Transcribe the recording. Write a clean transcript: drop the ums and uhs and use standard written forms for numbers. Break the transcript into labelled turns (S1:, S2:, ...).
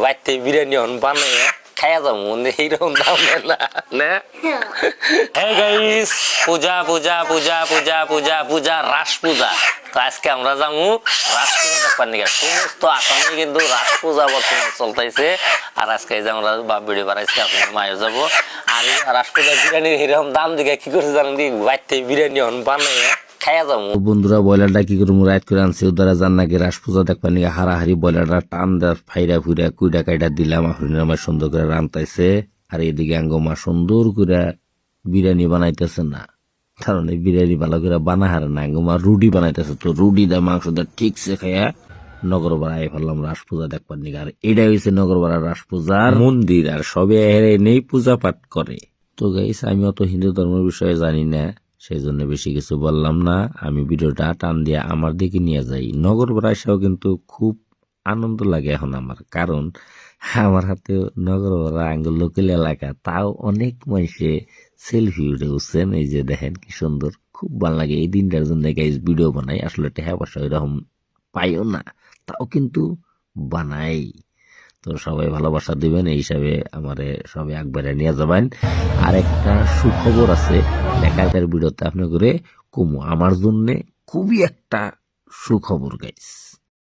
S1: বাইতে বিরিয়ানি হন বানায় খাইয়া যাবো এইরকম দাম না না। হ্যাঁ গাইস, পূজা পূজা পূজা পূজা পূজা পূজা রাস পূজা। তো আজকে আমরা যাবো রাস পূজা দেখবার নিকে। সমস্ত আসামে কিন্তু রাস পূজা বর্তমানে চলতেছে। আর আজকে এই যে আমরা বাপ ভিডিও বানাইছি, আপনার মায়ের যাবো। আর এই রাস পূজা বিরিয়ানির এরকম দাম দিকে কি করে জানেন, বাইতে বিরিয়ানি হন বানায় খাইয়া যাবো। বন্ধুরা বয়লারটা কি করে রাইত করে আনছি, ওদারা জান নাকি রাস পূজা দেখবার নিকে হারাহারি বয়লারটা টান দেওয়ার ফাইরা ফুইরা কুইডা কাইডা দিলাম। আমার সুন্দর করে রান্তাইছে। আর এদিকে আঙ্গমা সুন্দর করে বিরিয়ানি বানাইতেছে না, কারণ এই বিরিয়ানি ভালো করে বানা হারে না। আঙ্গমা রুটি বানাইতেছে, তো রুটি দা মাংস দা ঠিকছে খাইয়া নগরপাড়া আই ফেললাম রাস পূজা দেখবার নিকে। আর এটাই হয়েছে নগরপাড়া রাস পূজার মন্দির, আর সবে নেই পূজা পাঠ করে। তো গাইস, আমি অত হিন্দু ধর্মের বিষয়ে জানি না, সেই জন্য বেশি কিছু বললাম না। আমি ভিডিওটা টান দিয়ে আমার দিকে নিয়ে যাই। নগরপাড়া এসেও কিন্তু খুব আনন্দ লাগে এখন আমার, কারণ আমার হাতে নগরপাড়া আঙ্গুল লোকাল এলাকা, তাও অনেক মানুষে সেলফি উঠে উঠছেন। এই যে দেখেন কি সুন্দর, খুব ভালো লাগে। এই দিনটার জন্য গাইস ভিডিও বানাই। আসলে টাকা পয়সা এরকম পাইও না, তাও কিন্তু বানাই। তো সবাই ভালোবাসা দিবেন, এই হিসাবে আমারে সবাই একবারে নিয়ে যাবেন। আর একটা সুখবর আছে, দেখার ভিডিওতে আপনি করে কমু আমার জন্য খুবই একটা সুখবর গাইস।